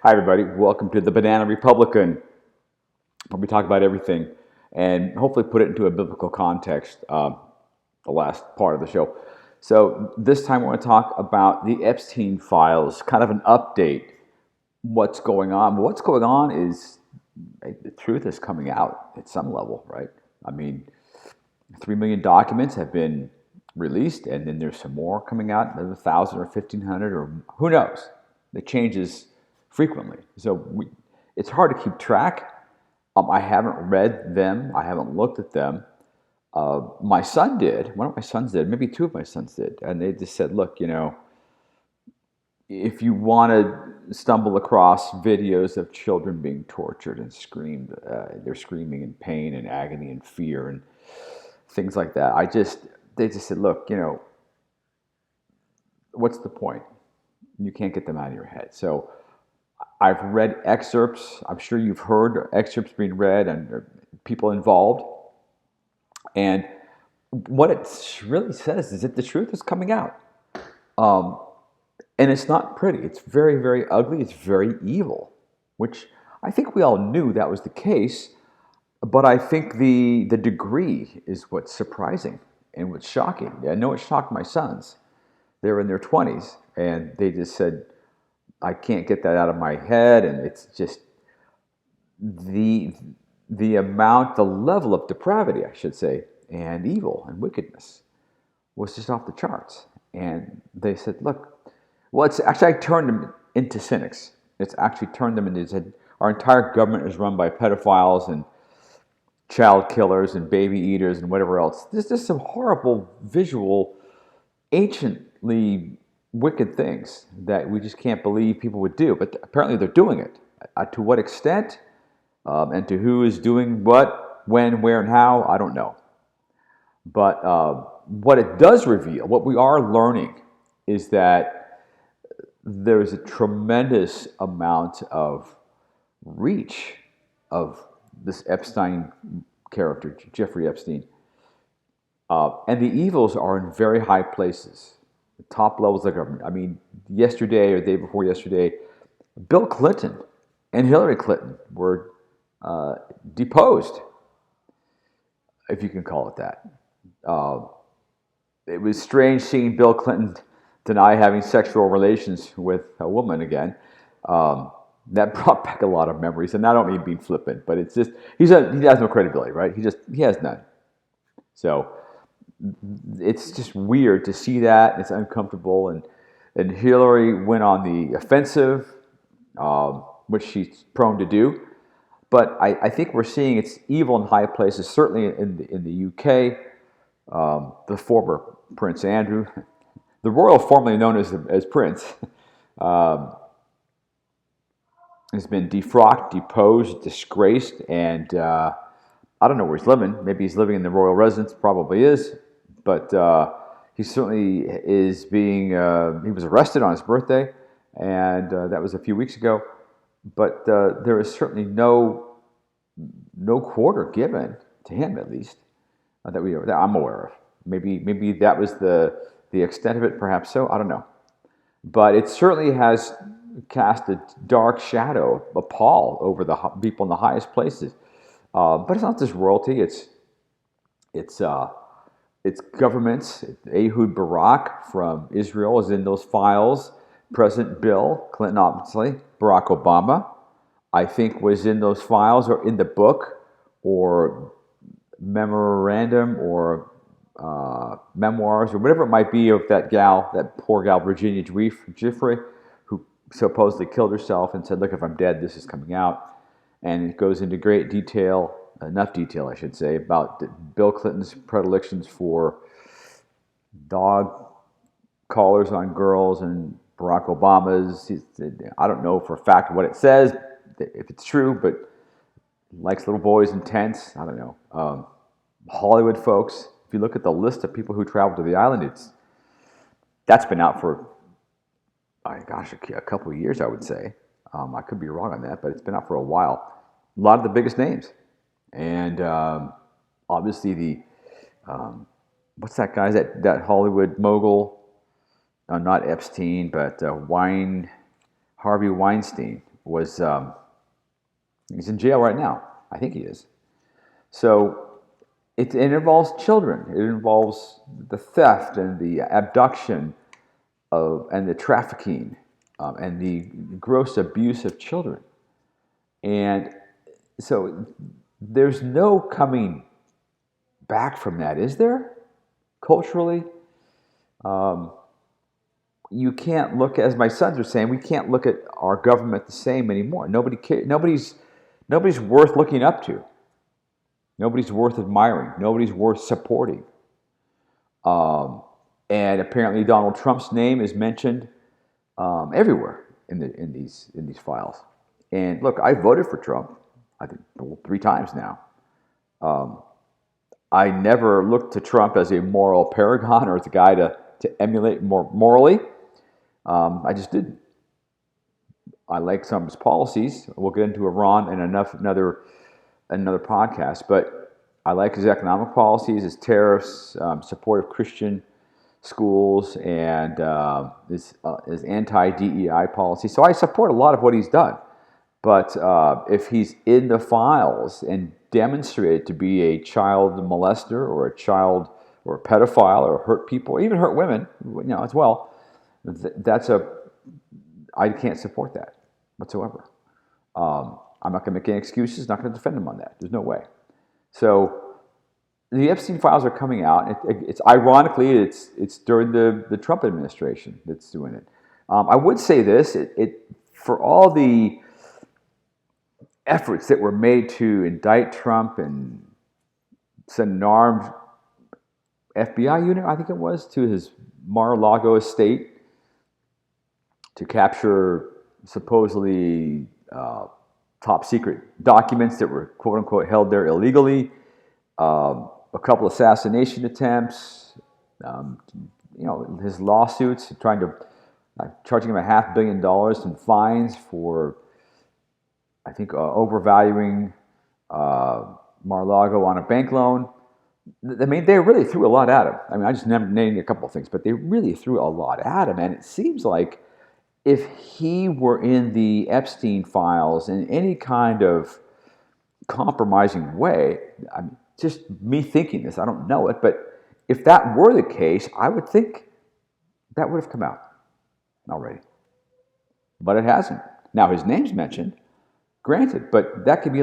Hi, everybody. Welcome to the Banana Republican, where we talk about everything and hopefully put it into a biblical context, the last part of the show. So, this time we're going to talk about the Epstein files, kind of an update. What's going on? What's going on is the truth is coming out at some level, right? I mean, 3 million documents have been released, and then there's some more coming out, 1,000 or 1,500, or who knows? It changes frequently. It's hard to keep track. I haven't read them. I haven't looked at them. My son did. One of my sons did. Maybe two of my sons did. And they just said, look, if you want to stumble across videos of children being tortured and screamed, they're screaming in pain and agony and fear and things like that. They just said, look, what's the point? You can't get them out of your head. So I've read excerpts. I'm sure you've heard excerpts being read and people involved. And what it really says is that the truth is coming out. And it's not pretty. It's very, very ugly. It's very evil, which I think we all knew that was the case. But I think the degree is what's surprising and what's shocking. I know it shocked my sons. They're in their 20s, and they just said, I can't get that out of my head. And it's just the level of depravity, I should say, and evil and wickedness was just off the charts. And they said, look, well, it's actually, I turned them into cynics. It's actually turned them into, said, our entire government is run by pedophiles and child killers and baby eaters and whatever else. There's just some horrible visual, anciently wicked things that we just can't believe people would do. But apparently they're doing it. To what extent and to who is doing what, when, where, and how, I don't know. But what it does reveal, what we are learning, is that there's a tremendous amount of reach of this Epstein character, Jeffrey Epstein. And the evils are in very high places, the top levels of government. I mean, yesterday or the day before yesterday, Bill Clinton and Hillary Clinton were deposed, if you can call it that. It was strange seeing Bill Clinton deny having sexual relations with a woman again. That brought back a lot of memories, and I don't mean being flippant, but it's just he has no credibility, right? He has none. So it's just weird to see that. It's uncomfortable, and Hillary went on the offensive, which she's prone to do. But I think we're seeing it's evil in high places, certainly in the UK. The former Prince Andrew, the royal formerly known as Prince, has been defrocked, deposed, disgraced, and I don't know where he's living. Maybe he's living in the royal residence, probably is, but he certainly is being, he was arrested on his birthday, and that was a few weeks ago, but there is certainly no quarter given to him, at least, that I'm aware of. Maybe that was the extent of it, perhaps so, I don't know. But it certainly has cast a dark shadow, a pall over the people in the highest places. But it's not just royalty; it's governments. Ehud Barak from Israel is in those files. President Bill Clinton, obviously, Barack Obama, I think, was in those files or in the book or memorandum or memoirs or whatever it might be of that poor gal, Virginia Giuffre, who supposedly killed herself and said, look, if I'm dead, this is coming out. And it goes into great detail, enough detail, I should say, about Bill Clinton's predilections for dog collars on girls and Barack Obama's. I don't know for a fact what it says, if it's true, but likes little boys in tents. I don't know. Hollywood folks. If you look at the list of people who travel to the island, that's been out for, a couple of years, I would say. I could be wrong on that, but it's been out for a while. A lot of the biggest names. And obviously what's that guy, that Hollywood mogul? Not Epstein, but Harvey Weinstein. was he's in jail right now. I think he is. So it involves children. It involves the theft and the abduction and the trafficking and the gross abuse of children. And so there's no coming back from that, is there? Culturally, you can't look, as my sons are saying, we can't look at our government the same anymore. Nobody's worth looking up to. Nobody's worth admiring. Nobody's worth supporting. And apparently, Donald Trump's name is mentioned everywhere in these files. And look, I voted for Trump, I think 3 times now. I never looked to Trump as a moral paragon or as a guy to emulate morally. I just didn't. I like some of his policies. We'll get into Iran in another podcast, but I like his economic policies, his tariffs, support of Christian schools, and his anti-DEI policy. So I support a lot of what he's done. But if he's in the files and demonstrated to be a child molester or a child or a pedophile or hurt people, even hurt women, as well, I can't support that whatsoever. I'm not going to make any excuses. Not going to defend him on that. There's no way. So the Epstein files are coming out. It's ironically it's during the Trump administration that's doing it. I would say this: for all the efforts that were made to indict Trump and send an armed FBI unit, I think it was, to his Mar-a-Lago estate to capture supposedly top secret documents that were quote unquote held there illegally, a couple assassination attempts, his lawsuits charging him $500 million in fines for, I think, overvaluing Mar-a-Lago on a bank loan. I mean, they really threw a lot at him. I mean, I just named a couple of things, but they really threw a lot at him. And it seems like if he were in the Epstein files in any kind of compromising way, just me thinking this, I don't know it, but if that were the case, I would think that would have come out already. But it hasn't. Now, his name's mentioned, granted, but that could be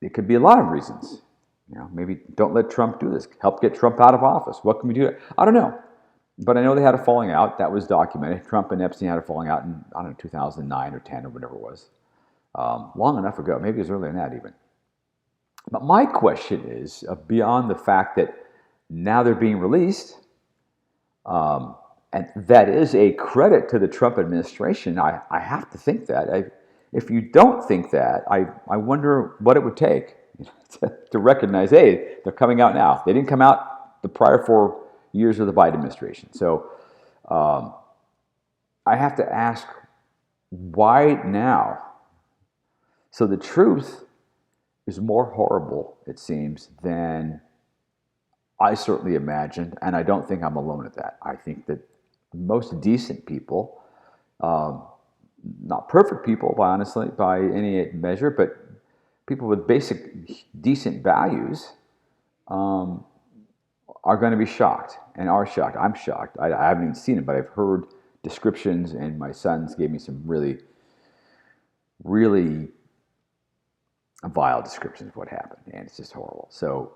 it could be a lot of reasons. Maybe don't let Trump do this. Help get Trump out of office. What can we do? I don't know. But I know they had a falling out. That was documented. Trump and Epstein had a falling out in, 2009 or 10 or whatever it was. Long enough ago. Maybe it was earlier than that even. But my question is, beyond the fact that now they're being released, and that is a credit to the Trump administration. I have to think that. If you don't think that, I wonder what it would take to recognize, hey, they're coming out now. They didn't come out the prior 4 years of the Biden administration. So I have to ask, why now? So the truth is more horrible, it seems, than I certainly imagined, and I don't think I'm alone at that. I think that most decent people, not perfect people, honestly, by any measure, but people with basic decent values are going to be shocked and are shocked. I'm shocked. I haven't even seen it, but I've heard descriptions, and my sons gave me some really, really vile descriptions of what happened, and it's just horrible. So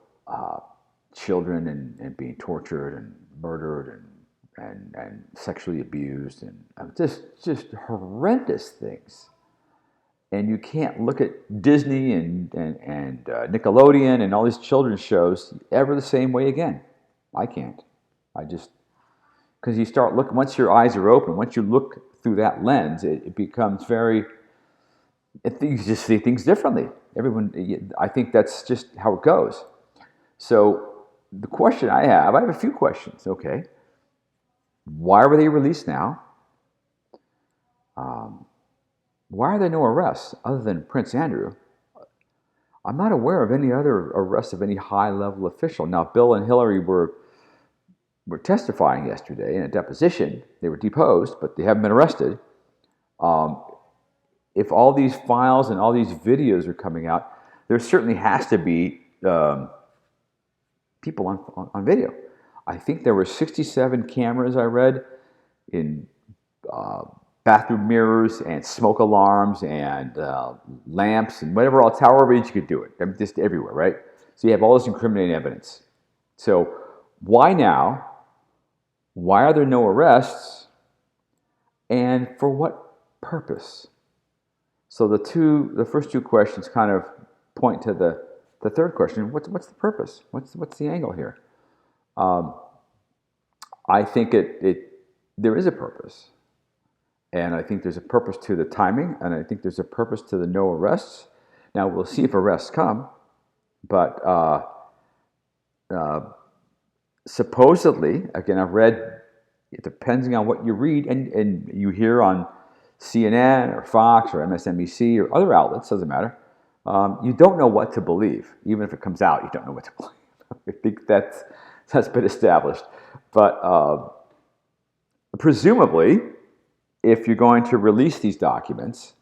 children and being tortured and murdered and sexually abused and just horrendous things. And you can't look at Disney and Nickelodeon and all these children's shows ever the same way again. I can't. Because you start looking, once your eyes are open, once you look through that lens, it becomes you just see things differently. I think that's just how it goes. So the question I have a few questions. Okay. Why were they released now? Why are there no arrests other than Prince Andrew? I'm not aware of any other arrests of any high-level official. Now, Bill and Hillary were testifying yesterday in a deposition. They were deposed, but they haven't been arrested. if all these files and all these videos are coming out, there certainly has to be people on video. I think there were 67 cameras I read in bathroom mirrors and smoke alarms and lamps and whatever else, however you could do it. I mean, just everywhere, right? So you have all this incriminating evidence. So why now? Why are there no arrests? And for what purpose? So the first two questions kind of point to the third question. What's the purpose? What's the angle here? I think there is a purpose. And I think there's a purpose to the timing, and I think there's a purpose to the no arrests. Now, we'll see if arrests come, but supposedly, again, I've read, depending on what you read and you hear on CNN or Fox or MSNBC or other outlets, doesn't matter, you don't know what to believe. Even if it comes out, you don't know what to believe. I think that's been established. But presumably, if you're going to release these documents,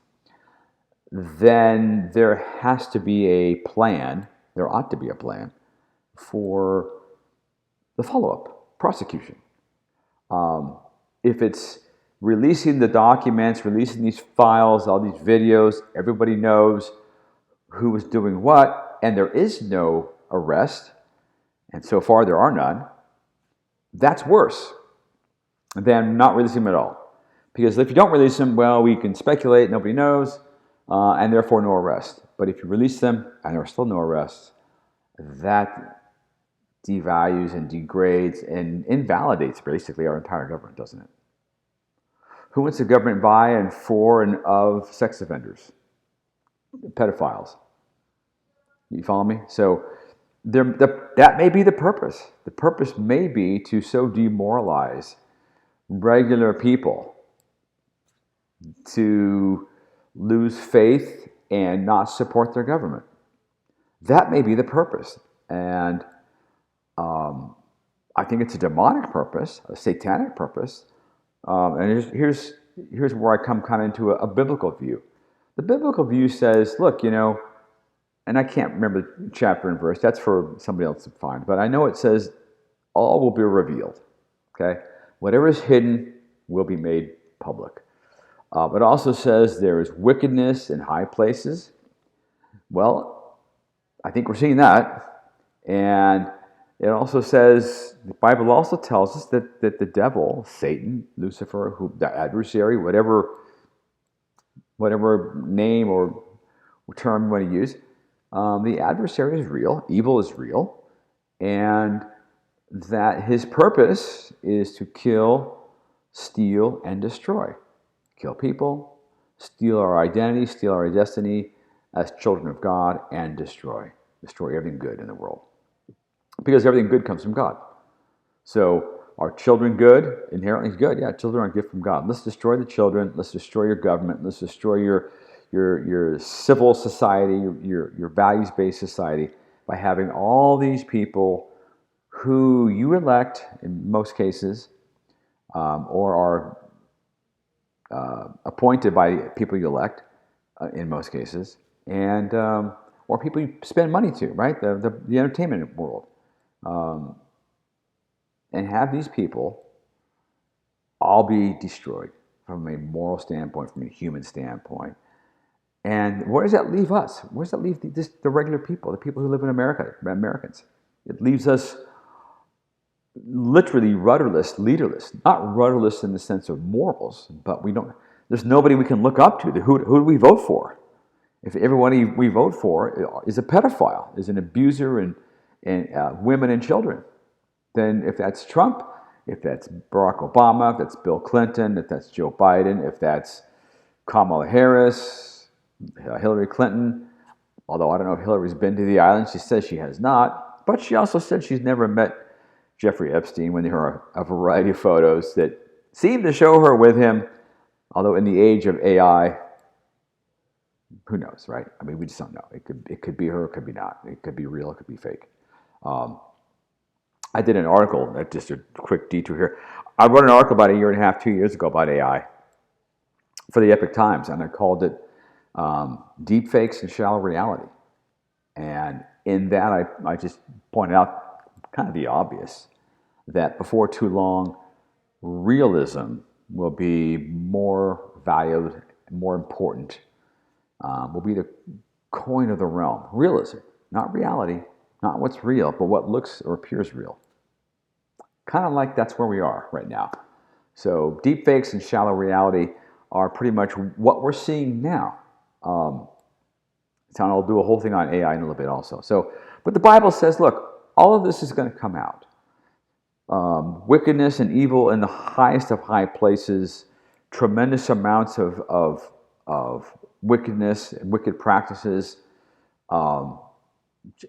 then there has to be a plan, there ought to be a plan, for the follow-up, prosecution. If it's releasing the documents, releasing these files, all these videos, everybody knows who was doing what, and there is no arrest, and so far there are none, that's worse than not releasing them at all. Because if you don't release them, well, we can speculate, nobody knows, and therefore no arrest. But if you release them and there are still no arrests, that devalues and degrades and invalidates basically our entire government, doesn't it? Who wants the government by and for and of sex offenders? Pedophiles. You follow me? So that may be the purpose. The purpose may be to so demoralize regular people to lose faith and not support their government. That may be the purpose. And I think it's a demonic purpose, a satanic purpose. And here's where I come kind of into a biblical view. The biblical view says, look, and I can't remember the chapter and verse, that's for somebody else to find, but I know it says, all will be revealed, okay? Whatever is hidden will be made public. It also says there is wickedness in high places. Well, I think we're seeing that. And it also says, the Bible also tells us that the devil, Satan, Lucifer, the adversary, whatever name or term you want to use, the adversary is real, evil is real, and that his purpose is to kill, steal, and destroy. Kill people, steal our identity, steal our destiny as children of God, and destroy everything good in the world. Because everything good comes from God. So are children good? Inherently good. Yeah, children are a gift from God. Let's destroy the children. Let's destroy your government. Let's destroy your civil society, your values-based society by having all these people who you elect in most cases, or are appointed by people you elect in most cases, and or people you spend money to, right? The entertainment world, and have these people all be destroyed from a moral standpoint, from a human standpoint. And where does that leave us? Where does that leave the regular people, the people who live in America, Americans? It leaves us literally rudderless, leaderless. Not rudderless in the sense of morals, but there's nobody we can look up to. Who do we vote for? If everyone we vote for is a pedophile, is an abuser and women and children, then if that's Trump, if that's Barack Obama, if that's Bill Clinton, if that's Joe Biden, if that's Kamala Harris, Hillary Clinton, although I don't know if Hillary's been to the island, she says she has not, but she also said she's never met Jeffrey Epstein, when there are a variety of photos that seem to show her with him, although in the age of AI, who knows, right? I mean, we just don't know. It could be her, it could be not. It could be real, it could be fake. I did an article, just a quick detour here. I wrote an article about 1.5 years, 2 years ago about AI for the Epic Times, and I called it deep fakes and shallow reality. And in that, I just pointed out kind of the obvious that before too long, realism will be more valued, more important, will be the coin of the realm. Realism, not reality, not what's real, but what looks or appears real. Kind of like that's where we are right now. So deepfakes and shallow reality are pretty much what we're seeing now. Um, so I'll do a whole thing on AI in a little bit also. So, but the Bible says, look, all of this is going to come out. Wickedness and evil in the highest of high places, tremendous amounts of wickedness and wicked practices, um,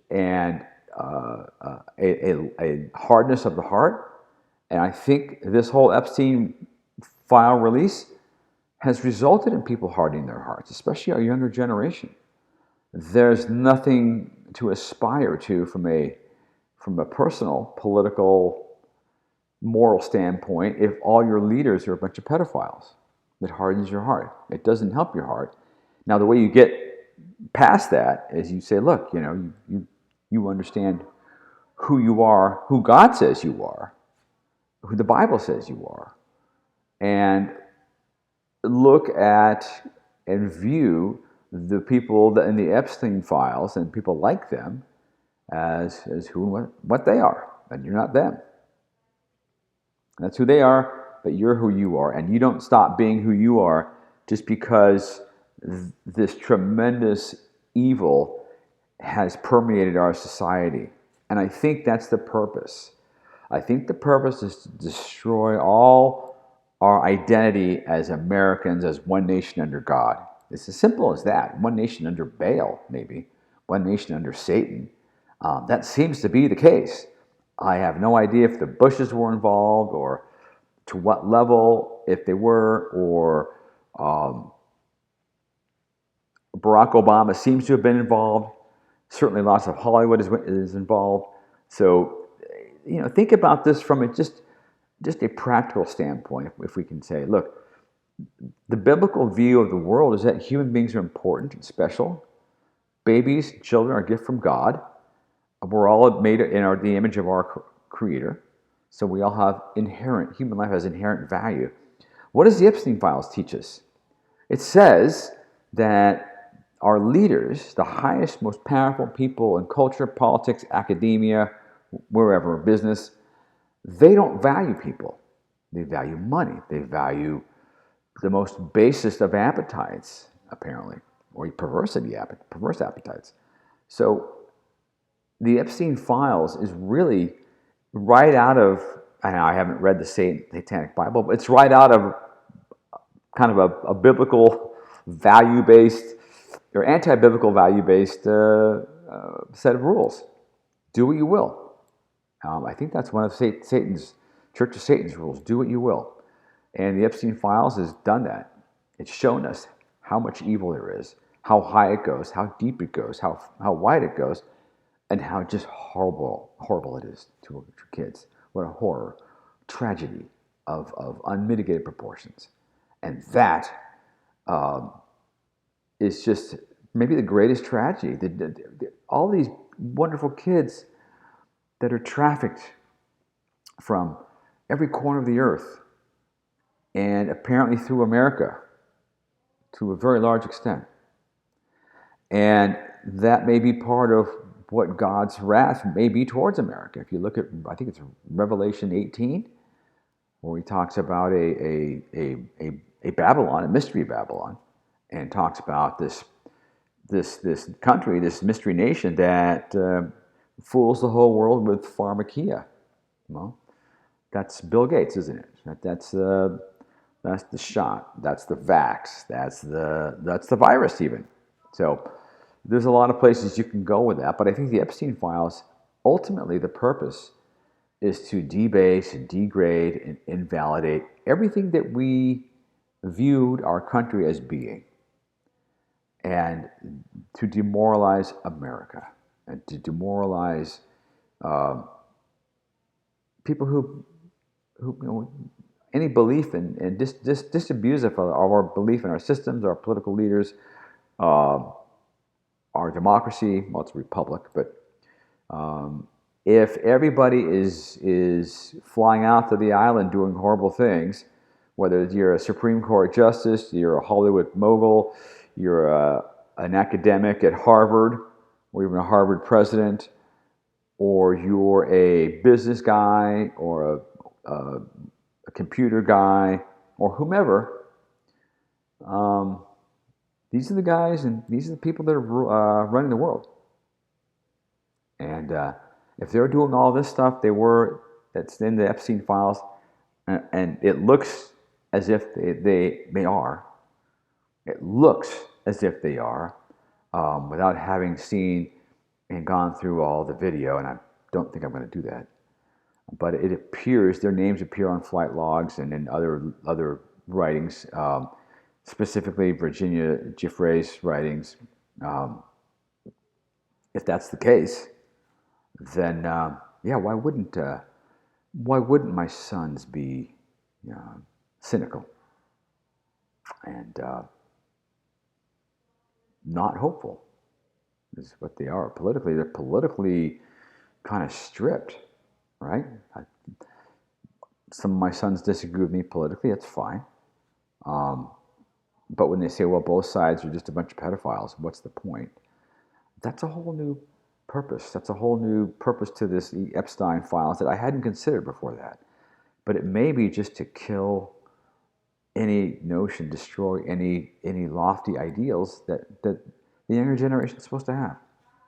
and a hardness of the heart. And I think this whole Epstein file release has resulted in people hardening their hearts, especially our younger generation. There's nothing to aspire to from a personal, political, moral standpoint if all your leaders are a bunch of pedophiles. It hardens your heart. It doesn't help your heart. Now, the way you get past that is you say, look, you understand who you are, who God says you are, who the Bible says you are, and look at and view the people in the Epstein files and people like them as who and what they are, and you're not them. That's who they are, but you're who you are. And you don't stop being who you are just because this tremendous evil has permeated our society. And I think that's the purpose. I think the purpose is to destroy all our identity as Americans, as one nation under God. It's as simple as that. One nation under Baal, maybe. One nation under Satan. That seems to be the case. I have no idea if the Bushes were involved or to what level, if they were, or Barack Obama seems to have been involved. Certainly lots of Hollywood is involved. So, think about this from just a practical standpoint, if we can say, look, the biblical view of the world is that human beings are important and special. Babies, children are a gift from God. We're all made in the image of our Creator. So we all have human life has inherent value. What does the Epstein files teach us? It says that our leaders, the highest, most powerful people in culture, politics, academia, wherever, business, they don't value people. They value money. They value the most basest of appetites, apparently, or perverse appetites. So the Epstein files is really right out of, I haven't read the Satanic Bible, but it's right out of kind of a biblical value-based or anti-biblical value-based set of rules. Do what you will. I think that's one of Church of Satan's rules. Do what you will. And the Epstein files has done that. It's shown us how much evil there is, how high it goes, how deep it goes, how wide it goes, and how just horrible it is to kids. What a horror, tragedy of unmitigated proportions. And that is just maybe the greatest tragedy. All these wonderful kids that are trafficked from every corner of the earth and apparently through America to a very large extent. And that may be part of what God's wrath may be towards America. If you look at, I think it's Revelation 18, where he talks about a Babylon, a mystery Babylon, and talks about this country, this mystery nation that fools the whole world with pharmakia. Well, that's Bill Gates, isn't it? That's the shot. That's the vax. That's the virus even. So there's a lot of places you can go with that, but I think the Epstein files, ultimately the purpose is to debase and degrade and invalidate everything that we viewed our country as being, and to demoralize America, and to demoralize people who any belief in, and disabuse of our belief in our systems, our political leaders, uh, our democracy. Well, it's a republic, but if everybody is flying out to the island doing horrible things, whether you're a Supreme Court justice, you're a Hollywood mogul, you're an academic at Harvard, or even a Harvard president, or you're a business guy, or a computer guy, or whomever, these are the guys and these are the people that are running the world. And if they're doing all this stuff, that's in the Epstein files, and it looks as if they are. It looks as if they are, without having seen and gone through all the video, and I don't think I'm going to do that. But it appears their names appear on flight logs and in other writings, specifically Virginia Giuffre's writings. If that's the case, then yeah, why wouldn't my sons be cynical and not hopeful? Is what they are politically. They're politically kind of stripped, right? Some of my sons disagree with me politically. That's fine. But when they say, well, both sides are just a bunch of pedophiles, what's the point? That's a whole new purpose. That's a whole new purpose to this Epstein files that I hadn't considered before that. But it may be just to kill any notion, destroy any lofty ideals that the younger generation is supposed to have.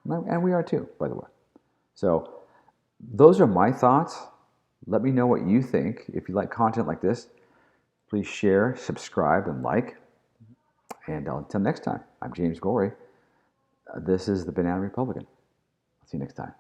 And we are too, by the way. So those are my thoughts. Let me know what you think. If you like content like this, please share, subscribe, and like. And until next time, I'm James Gorey. This is the Banana Republican. See you next time.